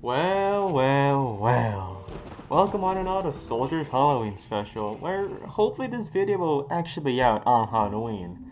Well. Welcome on and all to Soldier's Halloween special, where hopefully this video will actually be out on Halloween.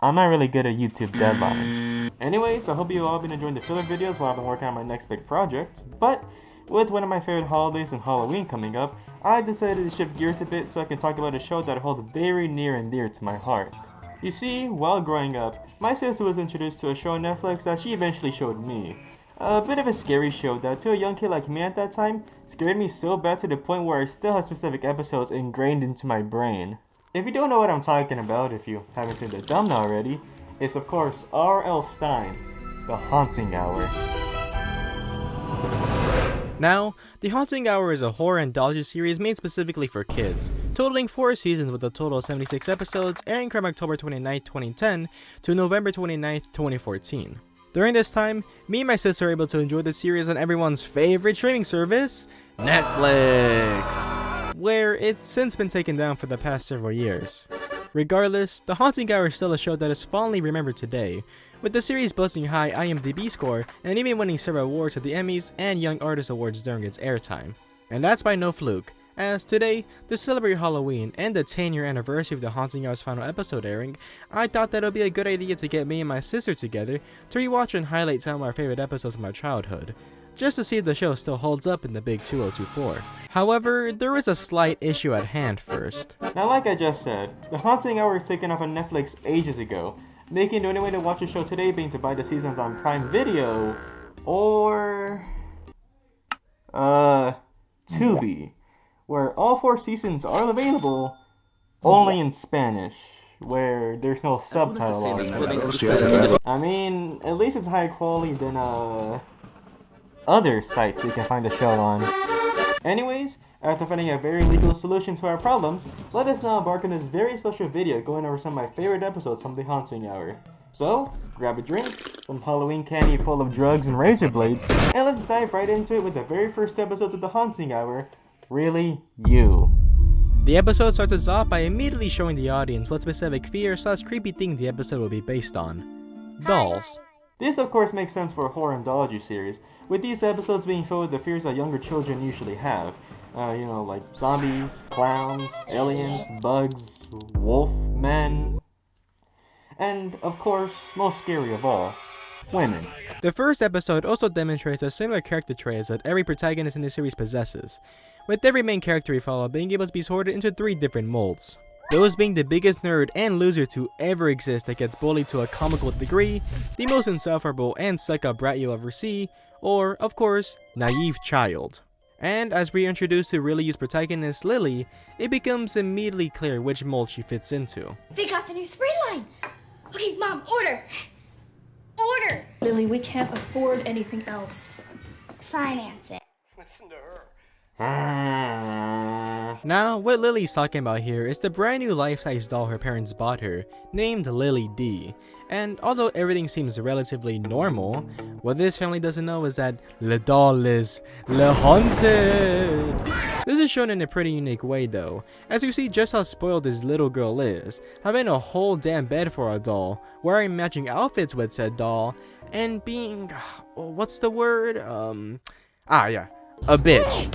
I'm not really good at YouTube deadlines. Anyways, I hope you all been enjoying the filler videos while I've been working on my next big project, but with one of my favorite holidays and Halloween coming up, I decided to shift gears a bit so I can talk about a show that I hold very near and dear to my heart. You see, while growing up, my sister was introduced to a show on Netflix that she eventually showed me. A bit of a scary show that, to a young kid like me at that time, scared me so bad to the point where I still have specific episodes ingrained into my brain. If you don't know what I'm talking about, if you haven't seen the thumbnail already, it's of course R.L.Stine's The Haunting Hour. Now, The Haunting Hour is a horror anthology series made specifically for kids, totaling 4 seasons with a total of 76 episodes, airing from October 29, 2010 to November 29, 2014. During this time, me and my sister were able to enjoy the series on everyone's favorite streaming service, Netflix, where it's since been taken down for the past several years. Regardless, The Haunting Hour is still a show that is fondly remembered today, with the series boasting high IMDb score and even winning several awards at the Emmys and Young Artist Awards during its airtime. And that's by no fluke, as today, to celebrate Halloween and the 10-year anniversary of The Haunting Hour's final episode airing, I thought that it would be a good idea to get me and my sister together to rewatch and highlight some of our favorite episodes from our childhood, just to see if the show still holds up in the big 2024. However, there is a slight issue at hand first. Now, like I just said, The Haunting Hour was taken off on Netflix ages ago, making the only way to watch the show today being to buy the seasons on Prime Video or Tubi, where all 4 seasons are available only in Spanish, where there's no subtitle on it. I mean, at least it's higher quality than other sites you can find the show on. Anyways, after finding a very legal solution to our problems, let us now embark on this very special video going over some of my favorite episodes from The Haunting Hour. So, grab a drink, some Halloween candy full of drugs and razor blades, and let's dive right into it with the very first episode of The Haunting Hour, Really You. The episode starts us off by immediately showing the audience what specific fear/creepy thing the episode will be based on. Dolls. This of course makes sense for a horror anthology series, with these episodes being filled with the fears that younger children usually have. Like zombies, clowns, aliens, bugs, wolf men, and of course, most scary of all, women. The first episode also demonstrates the similar character traits that every protagonist in the series possesses, with every main character we follow being able to be sorted into 3 different molds. Those being the biggest nerd and loser to ever exist that gets bullied to a comical degree, the most insufferable and suck-up brat you'll ever see, or, of course, naive child. And as we introduce to Really You's protagonist, Lily, it becomes immediately clear which mold she fits into. They got the new spray line! Okay, Mom, order! Order! Lily, we can't afford anything else. Finance it. Listen to her. Now, what Lily's talking about here is the brand new life-size doll her parents bought her, named Lily D. And although everything seems relatively normal, what this family doesn't know is that Le doll is Le Haunted. This is shown in a pretty unique way though, as you see just how spoiled this little girl is, having a whole damn bed for a doll, wearing matching outfits with said doll, and being, what's the word? A bitch.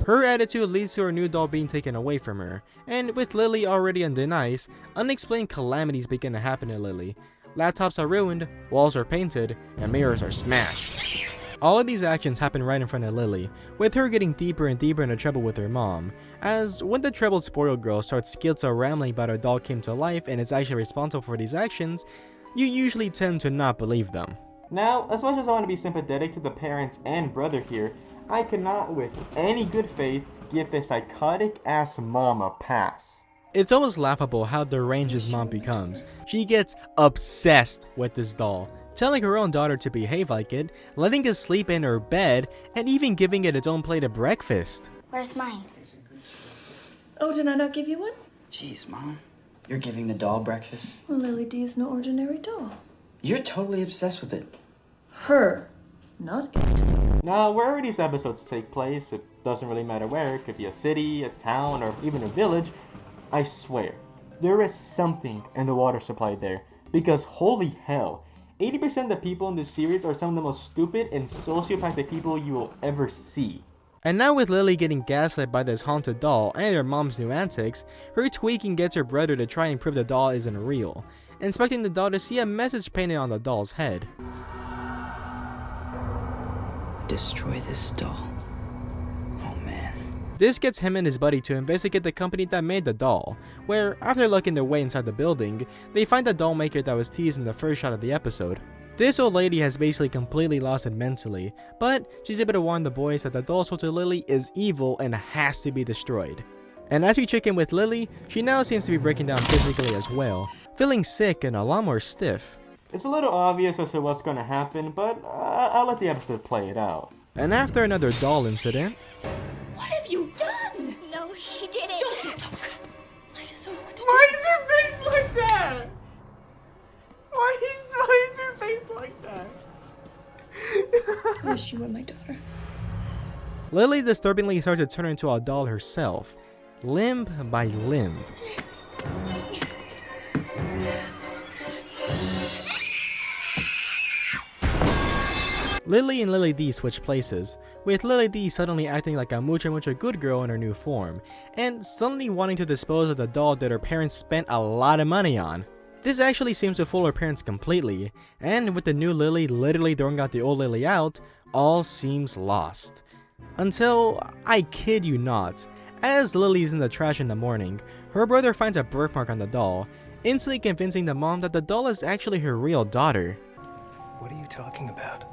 Her attitude leads to her new doll being taken away from her, and with Lily already on thin ice, unexplained calamities begin to happen to Lily. Laptops are ruined, walls are painted, and mirrors are smashed. All of these actions happen right in front of Lily, with her getting deeper and deeper into trouble with her mom, as when the troubled spoiled girl starts schizo rambling about her doll came to life and is actually responsible for these actions, you usually tend to not believe them. Now, as much as I want to be sympathetic to the parents and brother here, I cannot with any good faith give this psychotic ass mom a pass. It's almost laughable how deranged his mom becomes. She gets obsessed with this doll, telling her own daughter to behave like it, letting it sleep in her bed, and even giving it its own plate of breakfast. Where's mine? Oh, did I not give you one? Jeez, Mom. You're giving the doll breakfast? Well, Lily D is no ordinary doll. You're totally obsessed with it. Her, not it. Now, wherever these episodes take place, it doesn't really matter where. It could be a city, a town, or even a village. I swear, there is something in the water supply there, because holy hell, 80% of the people in this series are some of the most stupid and sociopathic people you will ever see. And now with Lily getting gaslit by this haunted doll and her mom's new antics, her tweaking gets her brother to try and prove the doll isn't real, expecting the doll to see a message painted on the doll's head. Destroy this doll. Oh man. This gets him and his buddy to investigate the company that made the doll, where, after looking their way inside the building, they find the doll maker that was teased in the first shot of the episode. This old lady has basically completely lost it mentally, but she's able to warn the boys that the doll sold to Lily is evil and has to be destroyed. And as we check in with Lily, she now seems to be breaking down physically as well, feeling sick and a lot more stiff. It's a little obvious as to what's gonna happen, but I'll let the episode play it out. And after another doll incident, What have you done? No, she didn't. Don't you talk. I just don't want to why is her face like that? Why is her face like that? I wish you were my daughter. Lily disturbingly starts to turn into a doll herself, limb by limb. Lily and Lily D switch places, with Lily D suddenly acting like a mucha good girl in her new form, and suddenly wanting to dispose of the doll that her parents spent a lot of money on. This actually seems to fool her parents completely, and with the new Lily literally throwing out the old Lily out, all seems lost. Until, I kid you not, as Lily is in the trash in the morning, her brother finds a birthmark on the doll, instantly convincing the mom that the doll is actually her real daughter. What are you talking about?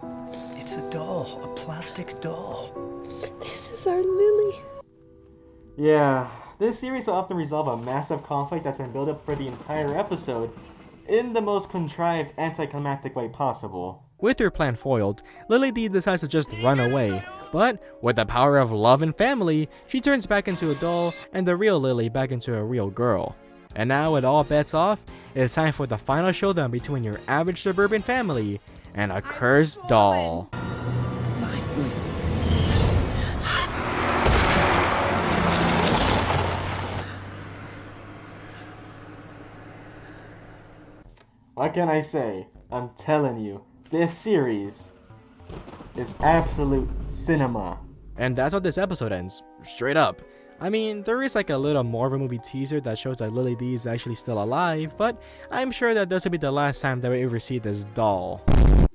It's a doll, a plastic doll. This is our Lily. Yeah, this series will often resolve a massive conflict that's been built up for the entire episode in the most contrived, anticlimactic way possible. With her plan foiled, Lily D decides to just run away, but with the power of love and family, she turns back into a doll and the real Lily back into a real girl. And now with all bets off, it's time for the final showdown between your average suburban family and a cursed doll. What can I say? I'm telling you, this series is absolute cinema. And that's how this episode ends, straight up. I mean, there is like a little more of a movie teaser that shows that Lily D is actually still alive, but I'm sure that this will be the last time that we ever see this doll.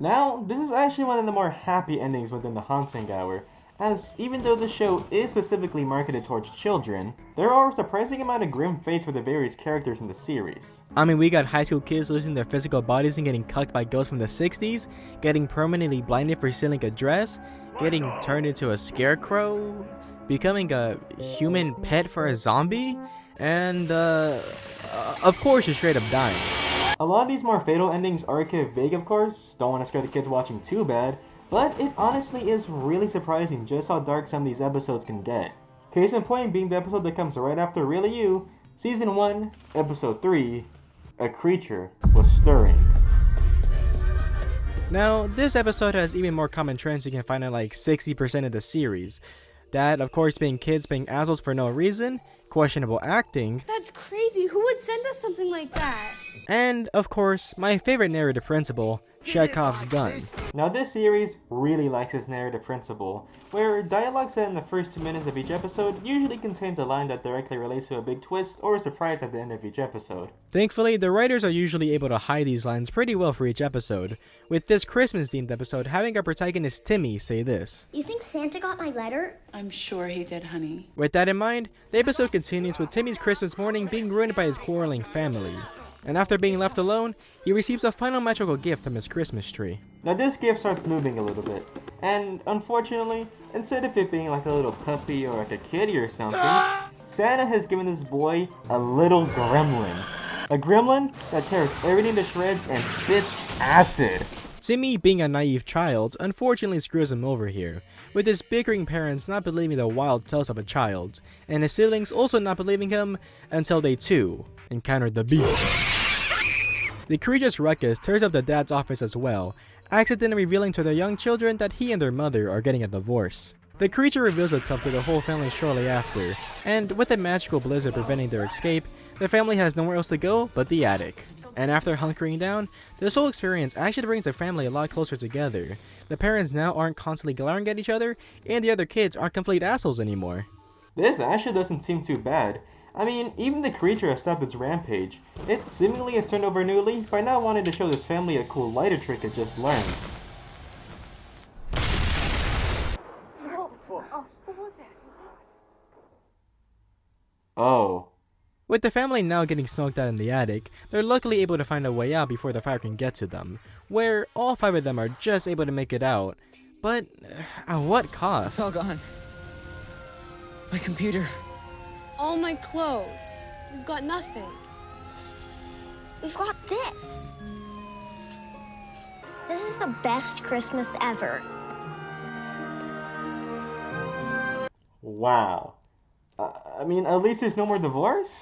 Now, this is actually one of the more happy endings within the Haunting Hour, as even though the show is specifically marketed towards children, there are a surprising amount of grim fates for the various characters in the series. I mean, we got high school kids losing their physical bodies and getting cucked by ghosts from the 60s, getting permanently blinded for stealing a dress, getting turned into a scarecrow, becoming a human pet for a zombie, and of course you're straight up dying. A lot of these more fatal endings are a bit vague, of course, don't want to scare the kids watching too bad, but it honestly is really surprising just how dark some of these episodes can get. Case in point being the episode that comes right after Really You, Season 1, Episode 3, A Creature Was Stirring. Now, this episode has even more common trends you can find in like 60% of the series. That, of course, being kids being assholes for no reason, questionable acting, That's crazy. Who would send us something like that? and, of course, my favorite narrative principle, Chekhov's gun. Now this series really likes its narrative principle, where dialogue said in the first 2 minutes of each episode usually contains a line that directly relates to a big twist or a surprise at the end of each episode. Thankfully, the writers are usually able to hide these lines pretty well for each episode, with this Christmas-themed episode having our protagonist Timmy say this. You think Santa got my letter? I'm sure he did, honey. With that in mind, the episode continues with Timmy's Christmas morning being ruined by his quarreling family. And after being left alone, he receives a final magical gift from his Christmas tree. Now this gift starts moving a little bit, and unfortunately, instead of it being like a little puppy or like a kitty or something, Santa has given this boy a little gremlin. A gremlin that tears everything to shreds and spits acid. Timmy, being a naive child, unfortunately screws him over here, with his bickering parents not believing the wild tales of a child, and his siblings also not believing him until they too encountered the beast. The creature's ruckus tears up the dad's office as well, accidentally revealing to their young children that he and their mother are getting a divorce. The creature reveals itself to the whole family shortly after, and with a magical blizzard preventing their escape, the family has nowhere else to go but the attic. And after hunkering down, this whole experience actually brings the family a lot closer together. The parents now aren't constantly glaring at each other, and the other kids aren't complete assholes anymore. This actually doesn't seem too bad. I mean, even the creature has stopped its rampage. It seemingly has turned over a new leaf by now wanting to show this family a cool lighter trick it just learned. Oh. With the family now getting smoked out in the attic, they're luckily able to find a way out before the fire can get to them, where all 5 of them are just able to make it out. But at what cost? It's all gone. My computer. All my clothes. We've got nothing. We've got this. This is the best Christmas ever. Wow. I mean, at least there's no more divorce?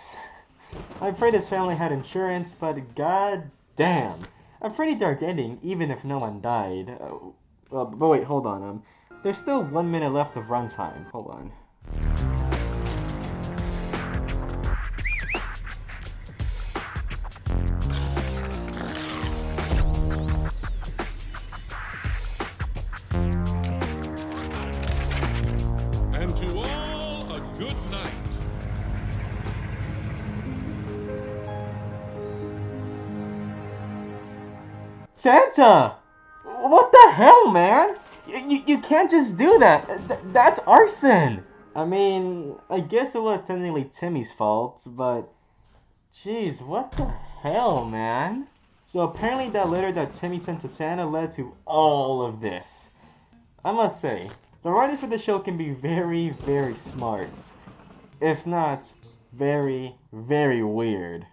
I pray this family had insurance, but god damn. A pretty dark ending, even if no one died. But wait, hold on. There's still 1 minute left of runtime. Hold on. And to all, a good night. Santa! What the hell, man? You can't just do that. That's arson. I mean, I guess it was technically Timmy's fault, but jeez, what the hell, man? So apparently that letter that Timmy sent to Santa led to all of this. I must say, the writers for the show can be very, very smart. If not, very, very weird.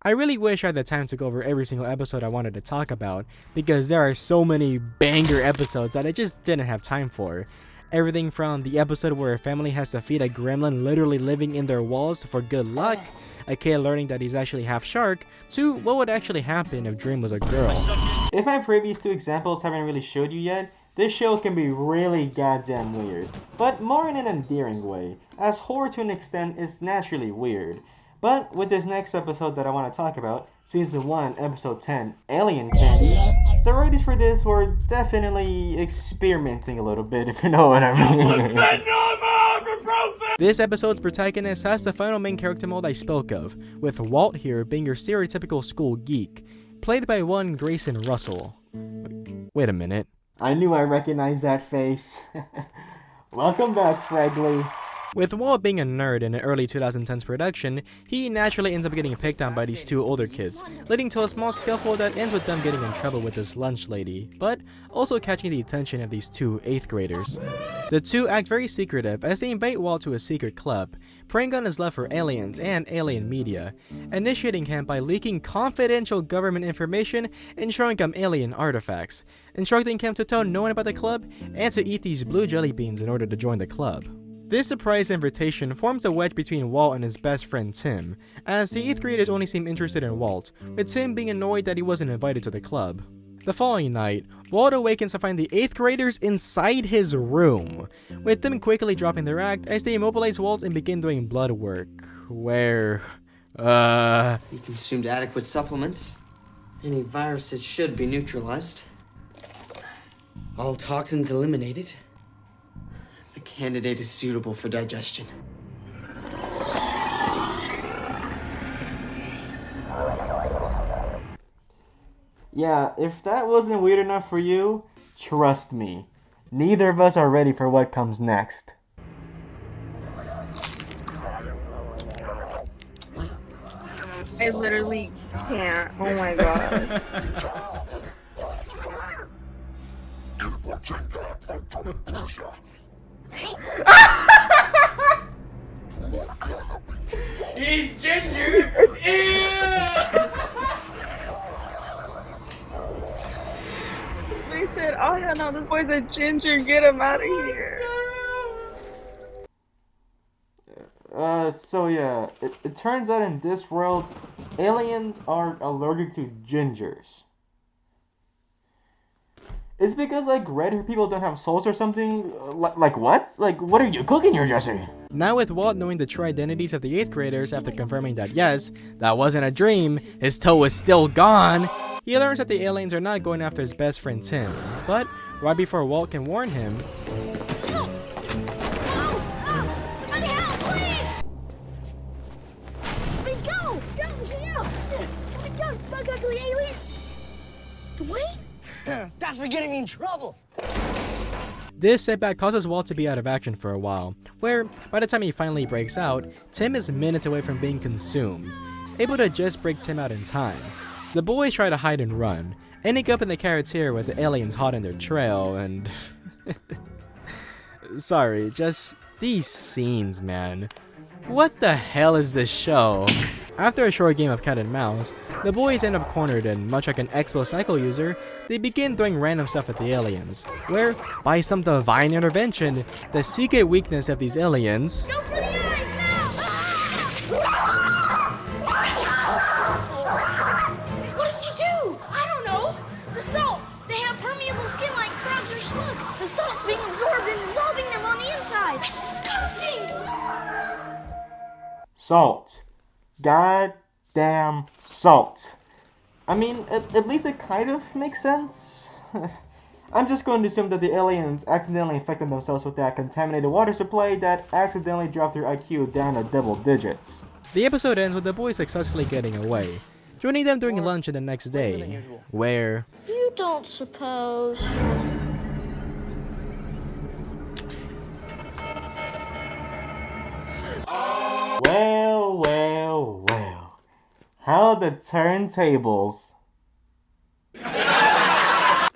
I really wish I had the time to go over every single episode I wanted to talk about, because there are so many banger episodes that I just didn't have time for. Everything from the episode where a family has to feed a gremlin literally living in their walls for good luck, a kid learning that he's actually half shark, to what would actually happen if Dream was a girl. If my previous 2 examples haven't really showed you yet, this show can be really goddamn weird, but more in an endearing way, as horror to an extent is naturally weird. But with this next episode that I want to talk about, Season 1, Episode 10, Alien Candy, the writers for this were definitely experimenting a little bit, if you know what I mean. This episode's protagonist has the final main character mold I spoke of, with Walt here being your stereotypical school geek, played by one Grayson Russell. Wait a minute. I knew I recognized that face. Welcome back, Fregley. With Walt being a nerd in an early 2010s production, he naturally ends up getting picked on by these 2 older kids, leading to a small scuffle that ends with them getting in trouble with this lunch lady, but also catching the attention of these 2 8th graders. The 2 act very secretive as they invite Walt to a secret club, preying on his love for aliens and alien media, initiating him by leaking confidential government information and showing him alien artifacts, instructing him to tell no one about the club and to eat these blue jelly beans in order to join the club. This surprise invitation forms a wedge between Walt and his best friend Tim, as the 8th graders only seem interested in Walt, with Tim being annoyed that he wasn't invited to the club. The following night, Walt awakens to find the 8th graders inside his room, with them quickly dropping their act as they immobilize Walt and begin doing blood work, where, He consumed adequate supplements. Any viruses should be neutralized. All toxins eliminated. The candidate is suitable for digestion. Yeah, if that wasn't weird enough for you, trust me, neither of us are ready for what comes next. I literally can't. Oh my god. He's ginger! They said, oh yeah, no, this boy's a ginger, get him out of here. So yeah, it turns out in this world, aliens are allergic to gingers. Is it because, like, red hair people don't have souls or something? Like what? Like, what are you cooking here, Jesse? Now with Walt knowing the true identities of the 8th graders after confirming that yes, that wasn't a dream, his toe was still gone, he learns that the aliens are not going after his best friend Tim. But right before Walt can warn him, Somebody help, please! Go! Oh my god, bug ugly alien! Dwayne? That's for getting me in trouble. this setback causes Walt to be out of action for a while, where by the time he finally breaks out, Tim is minutes away from being consumed, able to just break Tim out in time. The boys try to hide and run, ending up in the Carrots-here with the aliens hot on their trail, and sorry, just these scenes, man. What the hell is this show? After a short game of cat and mouse, the boys end up cornered and much like an Expo Cycle user, they begin throwing random stuff at the aliens, where, by some divine intervention, the secret weakness of these aliens Go for the eyes now! What did you do? I don't know. The salt. They have permeable skin like crabs or slugs. The salt's being absorbed and dissolving them on the inside. That's disgusting! Salt. Goddamn salt. I mean, at least it kind of makes sense. I'm just going to assume that the aliens accidentally infected themselves with that contaminated water supply that accidentally dropped their IQ down to double digits. The episode ends with the boys successfully getting away, joining them during lunch the next day, where You don't suppose. Well. How the turntables.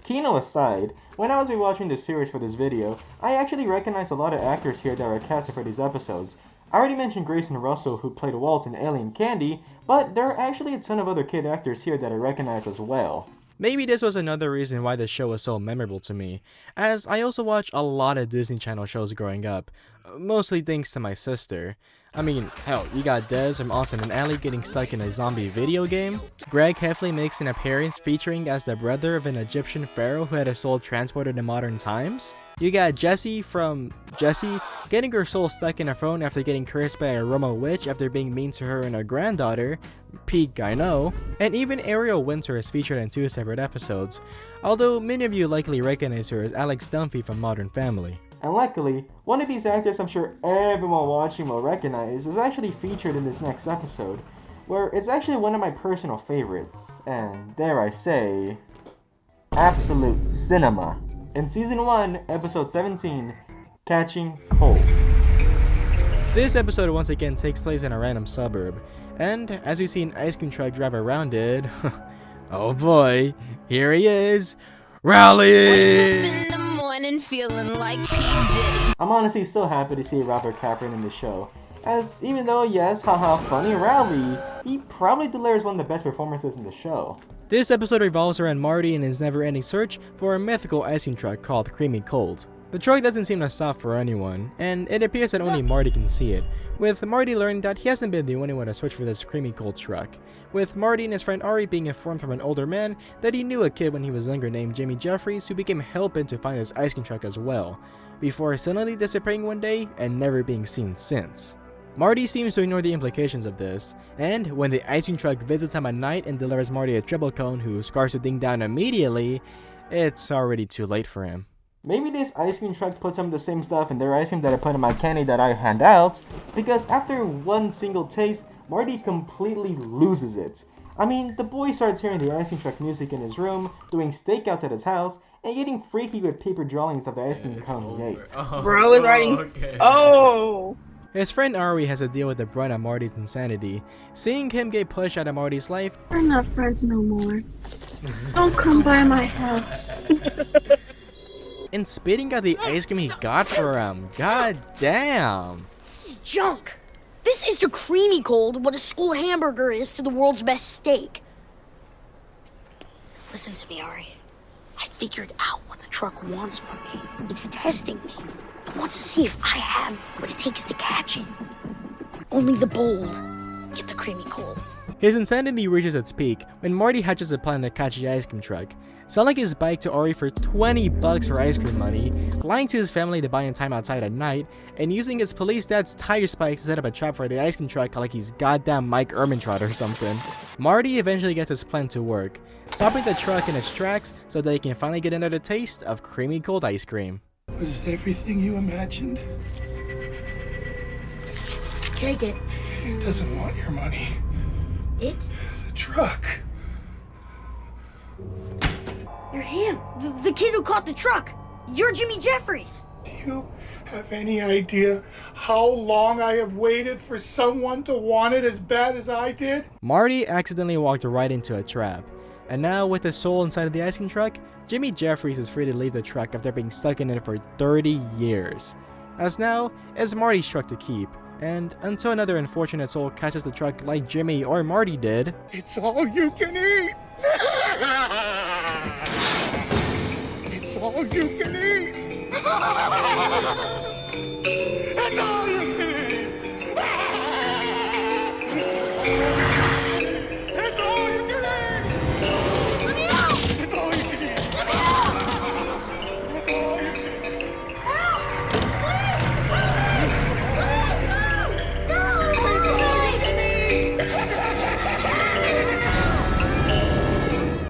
Kino aside, when I was rewatching the series for this video, I actually recognized a lot of actors here that are casted for these episodes. I already mentioned Grayson Russell, who played Walt in Alien Candy, but there are actually a ton of other kid actors here that I recognize as well. maybe this was another reason why the show was so memorable to me, as I also watched a lot of Disney Channel shows growing up, mostly thanks to my sister. I mean, hell, you got Des from Austin and Ally getting stuck in a zombie video game. Greg Heffley makes an appearance featuring as the brother of an Egyptian pharaoh who had his soul transported in modern times. You got Jessie from Jessie getting her soul stuck in a phone after getting cursed by a Roma witch after being mean to her and her granddaughter, peak I know. And even Ariel Winter is featured in 2 separate episodes, although many of you likely recognize her as Alex Dunphy from Modern Family. And luckily, one of these actors I'm sure everyone watching will recognize is actually featured in this next episode, where it's actually one of my personal favorites, and dare I say, absolute cinema. In Season 1, Episode 17, Catching Cold. This episode once again takes place in a random suburb, and as we see an ice cream truck drive around it, oh boy, here he is, Rowley! Feeling like P. Diddy. I'm honestly so happy to see Robert Kaplan in the show, as even though yes, haha, funny Rowley, he probably delivers one of the best performances in the show. This episode revolves around Marty and his never-ending search for a mythical ice cream truck called Creamy Cold. The truck doesn't seem to stop for anyone, and it appears that only Marty can see it, with Marty learning that he hasn't been the only one to search for this Creamy Cold truck, with Marty and his friend Ari being informed from an older man that he knew a kid when he was younger named Jimmy Jeffries who became hell-bent to find this ice cream truck as well, before suddenly disappearing one day and never being seen since. Marty seems to ignore the implications of this, and when the ice cream truck visits him at night and delivers Marty a triple cone who scars the thing down immediately, it's already too late for him. Maybe this ice cream truck puts some of the same stuff in their ice cream that I put in my candy that I hand out, because after one single taste, Marty completely loses it. I mean, the boy starts hearing the ice cream truck music in his room, doing stakeouts at his house, and getting freaky with paper drawings of the ice cream cone he ate. Bro is writing. Okay. Oh! His friend Ari has to deal with the brunt of Marty's insanity, seeing him get pushed out of Marty's life. We're not friends no more. Don't come by my house. And spitting out the ice cream he got for him. God damn. This is junk. This is to Creamy Cold what a school hamburger is to the world's best steak. Listen to me, Ari. I figured out what the truck wants from me. It's testing me. It wants to see if I have what it takes to catch it. Only the bold get the Creamy Cold. His insanity reaches its peak when Marty hatches a plan to catch the ice cream truck, selling his bike to Ari for $20 for ice cream money, lying to his family to buy in time outside at night, and using his police dad's tire spikes to set up a trap for the ice cream truck like he's goddamn Mike Ehrmantraut or something. Marty eventually gets his plan to work, stopping the truck in its tracks so they can finally get another taste of creamy cold ice cream. Was it everything you imagined? Take it. He doesn't want your money. It? The truck. You're him. The kid who caught the truck. You're Jimmy Jeffries. Do you have any idea how long I have waited for someone to want it as bad as I did? Marty accidentally walked right into a trap, and now with his soul inside of the ice cream truck, Jimmy Jeffries is free to leave the truck after being stuck in it for 30 years. As now, it's Marty's truck to keep, and until another unfortunate soul catches the truck like Jimmy or Marty did, it's all you can eat! It's all you can eat! It's all you can eat! It's all you can eat! Let me out! It's all you can eat! Let me out! It's all you can eat!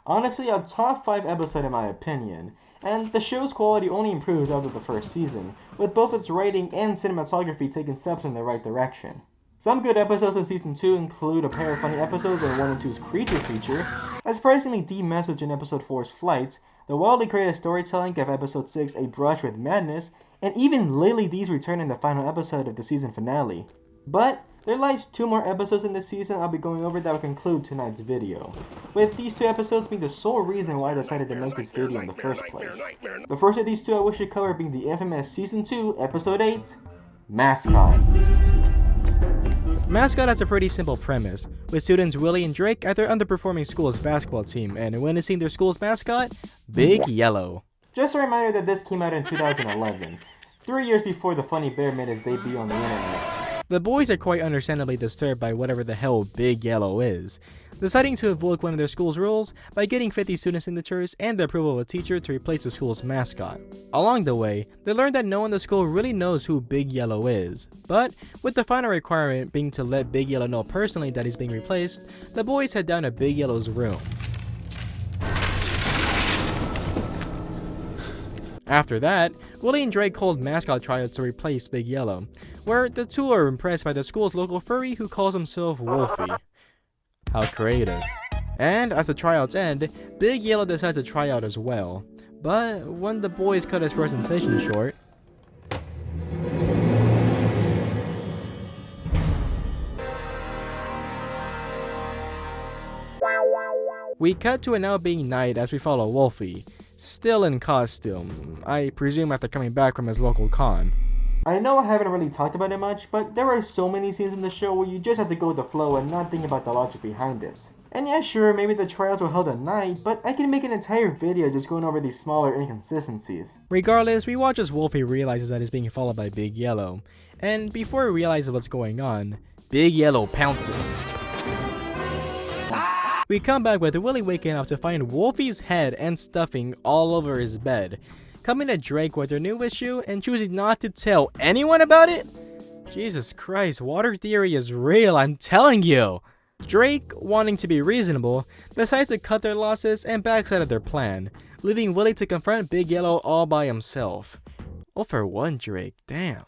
Honestly, a top 5 episode in my opinion, and the show's quality only improves after the first season, with both its writing and cinematography taking steps in the right direction. Some good episodes in Season 2 include a pair of funny episodes in 1 and 2's Creature Feature, a surprisingly deep message in Episode 4's Flight, the wildly creative storytelling of Episode 6 A Brush with Madness, and even Lily D's return in the final episode of the season finale. But there lies 2 more episodes in this season I'll be going over that will conclude tonight's video, with these 2 episodes being the sole reason why I decided to make this video in the first place. The first of these 2 I wish to cover being the infamous Season 2, Episode 8, Mascot. Mascot has a pretty simple premise, with students Willie and Drake at their underperforming school's basketball team and witnessing their school's mascot, Big Yellow. Just a reminder that this came out in 2011, 3 years before the Funny Bear made its debut on the internet. The boys are quite understandably disturbed by whatever the hell Big Yellow is, deciding to invoke one of their school's rules by getting 50 student signatures and the approval of a teacher to replace the school's mascot. Along the way, they learn that no one in the school really knows who Big Yellow is, but with the final requirement being to let Big Yellow know personally that he's being replaced, the boys head down to Big Yellow's room. After that, Willie and Drake hold mascot tryouts to replace Big Yellow, where the two are impressed by the school's local furry who calls himself Wolfie. How creative. And as the tryouts end, Big Yellow decides to try out as well. But when the boys cut his presentation short, we cut to it now being night as we follow Wolfie, still in costume, I presume after coming back from his local con. I know I haven't really talked about it much, but there are so many scenes in the show where you just have to go with the flow and not think about the logic behind it. And yeah, sure, maybe the trials were held at night, but I can make an entire video just going over these smaller inconsistencies. Regardless, we watch as Wolfie realizes that he's being followed by Big Yellow, and before he realizes what's going on, Big Yellow pounces. We come back with Willie waking up to find Wolfie's head and stuffing all over his bed, coming at Drake with their new issue and choosing not to tell anyone about it? Jesus Christ, water theory is real, I'm telling you! Drake, wanting to be reasonable, decides to cut their losses and backs out of their plan, leaving Willie to confront Big Yellow all by himself. Oh, for one, Drake, damn.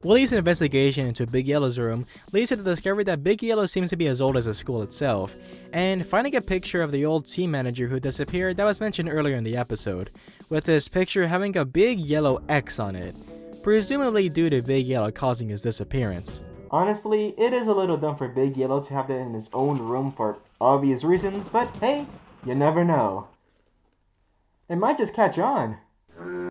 Willie's investigation into Big Yellow's room leads to the discovery that Big Yellow seems to be as old as the school itself, and finding a picture of the old team manager who disappeared that was mentioned earlier in the episode, with this picture having a big yellow X on it, presumably due to Big Yellow causing his disappearance. Honestly, it is a little dumb for Big Yellow to have that in his own room for obvious reasons, but hey, you never know. It might just catch on.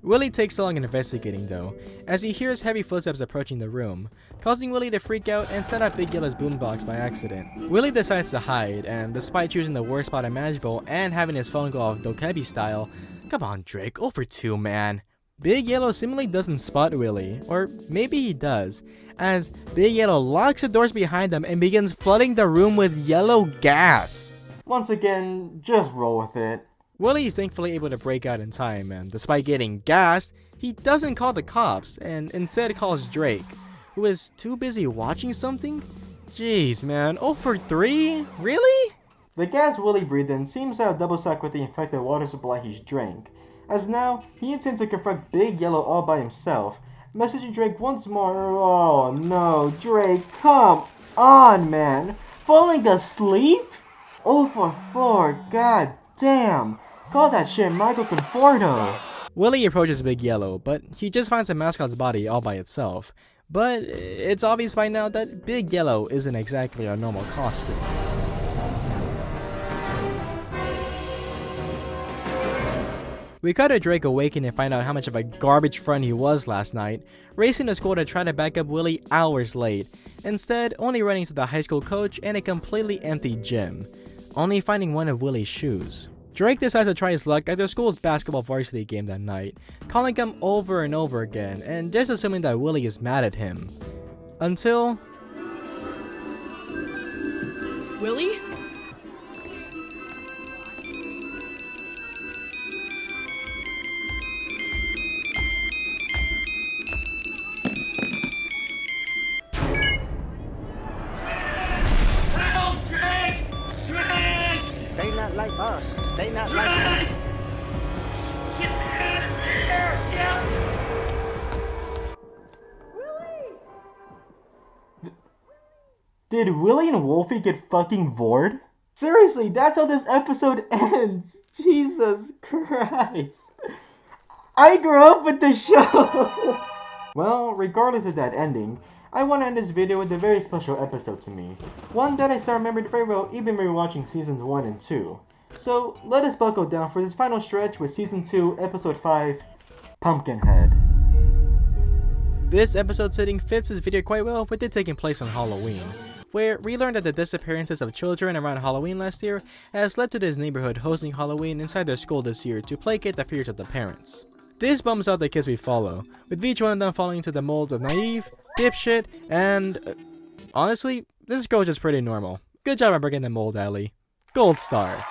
Willie takes so long in investigating though, as he hears heavy footsteps approaching the room, causing Willie to freak out and set up Big Yellow's boombox by accident. Willie decides to hide, and despite choosing the worst spot imaginable and having his phone go off Dokebi style, come on Drake, over 2 man. Big Yellow seemingly doesn't spot Willy, or maybe he does, as Big Yellow locks the doors behind him and begins flooding the room with yellow gas. Once again, just roll with it. Willy is thankfully able to break out in time, and despite getting gassed, he doesn't call the cops and instead calls Drake, who is too busy watching something? Jeez man, 0 for 3? Really? The gas Willy breathed in seems to have double stacked with the infected water supply he's drank, as now he intends to confront Big Yellow all by himself, messaging Drake once more. Oh no, Drake, come on man, falling asleep? 0 for 4, god damn, call that shit Michael Conforto. Willy approaches Big Yellow, but he just finds the mascot's body all by itself. But it's obvious by now that Big Yellow isn't exactly a normal costume. We cut to Drake awaken and find out how much of a garbage friend he was last night, racing to school to try to back up Willy hours late, instead only running to the high school coach and a completely empty gym, only finding one of Willy's shoes. Drake decides to try his luck at their school's basketball varsity game that night, calling him over and over again and just assuming that Willy is mad at him. Until... Willy? They not like us. They not like us. Get out of here! Did Willy and Wolfie get fucking vored? Seriously, that's how this episode ends. Jesus Christ. I grew up with the show. Well, regardless of that ending, I want to end this video with a very special episode to me. One that I still remembered very well even rewatching seasons 1 and 2. So, let us buckle down for this final stretch with season 2, episode 5, Pumpkinhead. This episode setting fits this video quite well with it taking place on Halloween, where we learned that the disappearances of children around Halloween last year has led to this neighborhood hosting Halloween inside their school this year to placate the fears of the parents. This bums out the kids we follow, with each one of them falling into the molds of naive, dipshit, and honestly, this girl is just pretty normal. Good job on breaking the mold, Ellie. Gold star.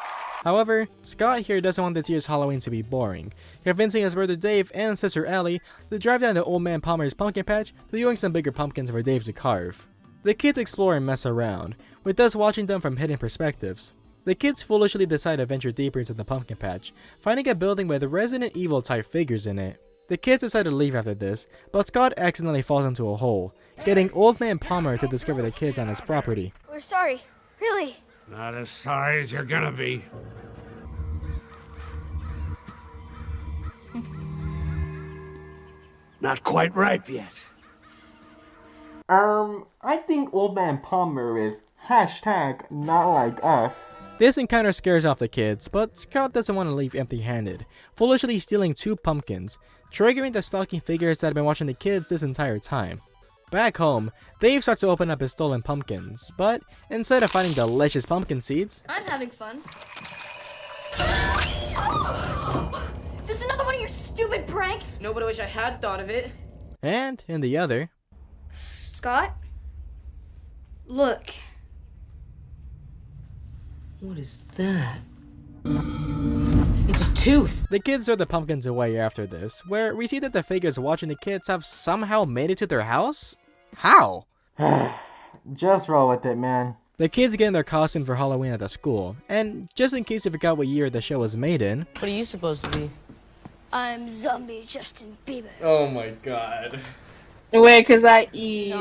However, Scott here doesn't want this year's Halloween to be boring, convincing his brother Dave and sister Ellie to drive down to Old Man Palmer's pumpkin patch to yoink some bigger pumpkins for Dave to carve. The kids explore and mess around, with us watching them from hidden perspectives. The kids foolishly decide to venture deeper into the pumpkin patch, finding a building with Resident Evil type figures in it. The kids decide to leave after this, but Scott accidentally falls into a hole, getting Old Man Palmer to discover the kids on his property. We're sorry. Really. Not as sorry as you're gonna be. Not quite ripe yet. I think Old Man Palmer is hashtag not like us. This encounter scares off the kids, but Scott doesn't want to leave empty-handed, foolishly stealing 2 pumpkins, triggering the stalking figures that have been watching the kids this entire time. Back home, Dave starts to open up his stolen pumpkins, but instead of finding delicious pumpkin seeds, I'm having fun. Is this another one of your stupid pranks? No, but I wish I had thought of it. and in the other, Scott? Look. What is that? It's a tooth! The kids throw the pumpkins away after this, where we see that the figures watching the kids have somehow made it to their house? How? Just roll with it, man. The kids get in their costume for Halloween at the school, and just in case you forgot what year the show was made in... What are you supposed to be? I'm zombie Justin Bieber. Oh my god. Wait, cause I eat.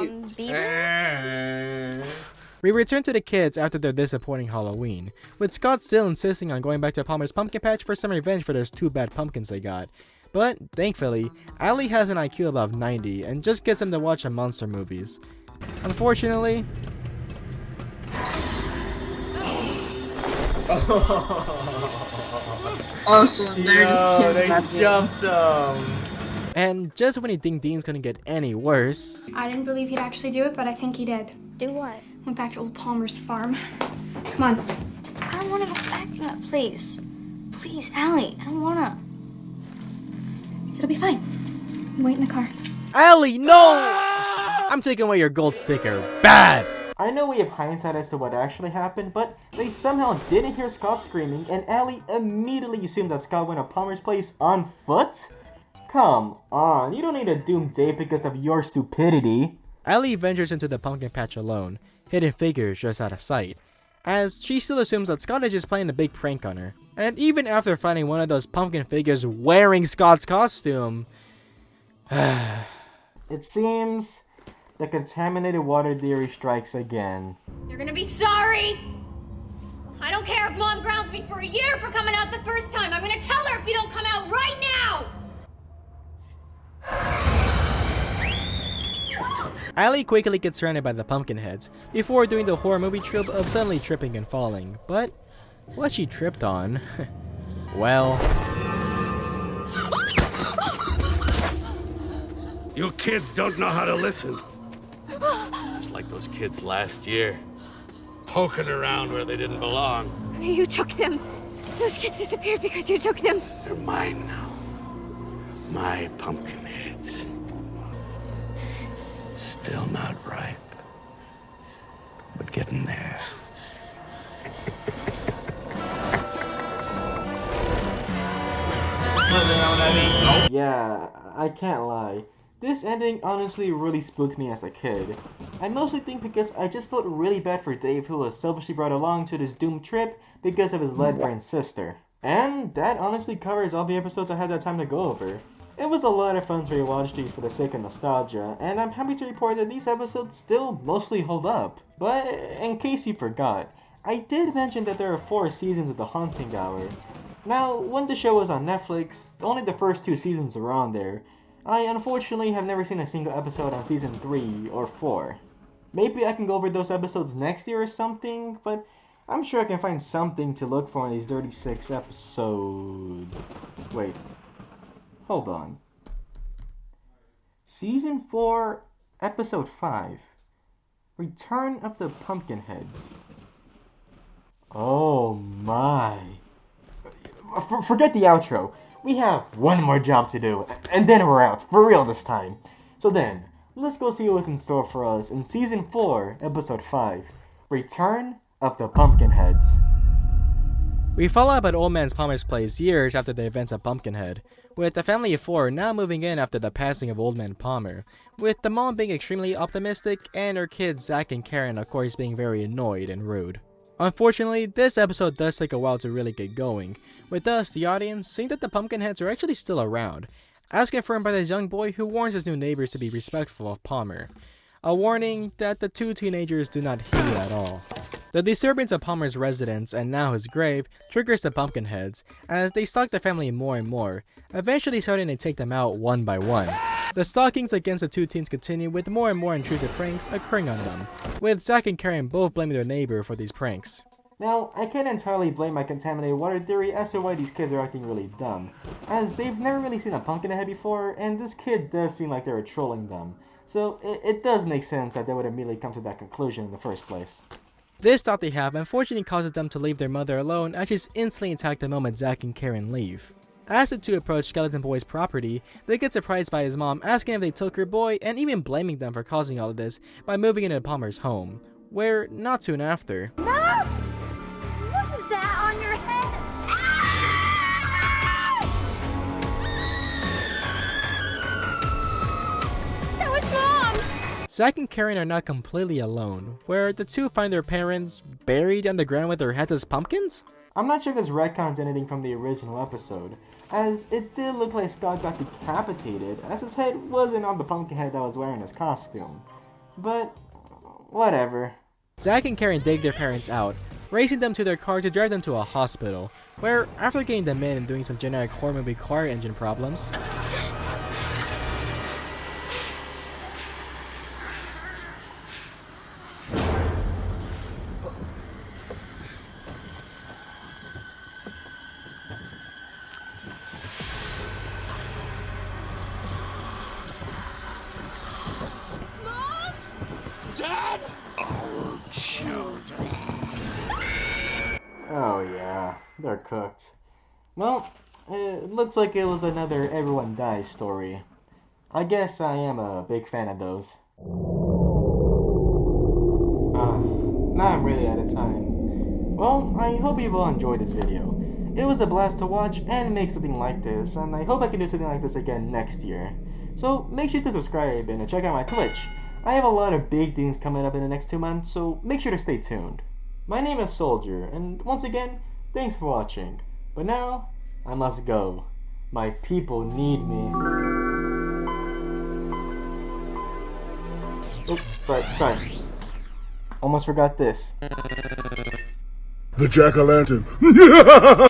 We return to the kids after their disappointing Halloween, with Scott still insisting on going back to Palmer's pumpkin patch for some revenge for those 2 bad pumpkins they got. But, thankfully, Allie has an IQ above 90 and just gets him to watch some monster movies. Unfortunately... Oh, so they're just kidding. They jumped him! And just when you think Dean's gonna get any worse... I didn't believe he'd actually do it, but I think he did. Do what? Went back to old Palmer's farm. Come on. I don't want to go back to that place. Please, Allie, I don't want to. It'll be fine. Wait in the car. Ellie, no! I'm taking away your gold sticker. Bad! I know we have hindsight as to what actually happened, but they somehow didn't hear Scott screaming, and Allie immediately assumed that Scott went to Palmer's place on foot? Come on, you don't need a doomed date because of your stupidity. Allie ventures into the pumpkin patch alone, hidden figures just out of sight, as she still assumes that Scott is just playing a big prank on her. And even after finding one of those pumpkin figures wearing Scott's costume... It seems the contaminated water theory strikes again. You're gonna be sorry! I don't care if Mom grounds me for a year for coming out the first time. I'm gonna tell her if you don't come out right now! Allie quickly gets surrounded by the Pumpkinheads before doing the horror movie trope of suddenly tripping and falling. But what she tripped on, well... You kids don't know how to listen. Just like those kids last year. Poking around where they didn't belong. You took them. Those kids disappeared because you took them. They're mine now. My Pumpkinheads. Still not ripe. But getting there. Yeah, I can't lie. This ending honestly really spooked me as a kid. I mostly think because I just felt really bad for Dave, who was selfishly brought along to this doomed trip because of his lead-brain sister. And that honestly covers all the episodes I had that time to go over. It was a lot of fun to rewatch these for the sake of nostalgia, and I'm happy to report that these episodes still mostly hold up. But in case you forgot, I did mention that there are 4 seasons of The Haunting Hour. Now, when the show was on Netflix, only the first 2 seasons are on there. I unfortunately have never seen a single episode on season 3 or 4. Maybe I can go over those episodes next year or something, but I'm sure I can find something to look for in these 36 episodes. Wait. Hold on. Season 4, Episode 5. Return of the Pumpkinheads. Oh my. Forget the outro. We have one more job to do, and then we're out, for real this time. So then, let's go see what's in store for us in Season 4, Episode 5, Return of the Pumpkinheads. We follow up at Old Man Palmer's place years after the events of Pumpkinhead, with the family of 4 now moving in after the passing of Old Man Palmer, with the mom being extremely optimistic and her kids Zach and Karen of course being very annoyed and rude. Unfortunately, this episode does take a while to really get going, with us, the audience, seeing that the Pumpkinheads are actually still around, as confirmed by this young boy who warns his new neighbors to be respectful of Palmer. A warning that the 2 teenagers do not heed at all. The disturbance of Palmer's residence and now his grave triggers the Pumpkinheads as they stalk the family more and more, eventually starting to take them out one by one. The stalkings against the 2 teens continue with more and more intrusive pranks occurring on them, with Zach and Karen both blaming their neighbor for these pranks. Now, I can't entirely blame my contaminated water theory as to why these kids are acting really dumb, as they've never really seen a Pumpkinhead before, and this kid does seem like they were trolling them. So it does make sense that they would immediately come to that conclusion in the first place. This thought they have unfortunately causes them to leave their mother alone as she's instantly attacked the moment Zach and Karen leave. As the 2 approach Skeleton Boy's property, they get surprised by his mom asking if they took her boy and even blaming them for causing all of this by moving into Palmer's home, where not soon after... Mom! What is that on your head? That was Mom! Zach and Karen are not completely alone, where the 2 find their parents buried underground with their heads as pumpkins? I'm not sure if this retcons anything from the original episode, as it did look like Scott got decapitated, as his head wasn't on the Pumpkinhead that was wearing his costume. But, whatever. Zach and Karen dig their parents out, racing them to their car to drive them to a hospital, where, after getting them in and doing some generic horror movie car engine problems, Oh yeah, they're cooked. Well, It looks like it was another everyone dies story. I guess I am a big fan of those. Now I'm really out of time. Well, I hope you've all enjoyed this video. It was a blast to watch and make something like this, and I hope I can do something like this again next year. So make sure to subscribe and check out my Twitch. I have a lot of big things coming up in the next 2 months, so make sure to stay tuned. My name is Soldier, and once again, thanks for watching. But now, I must go. My people need me. Oh, sorry. Almost forgot this. The jack-o'-lantern.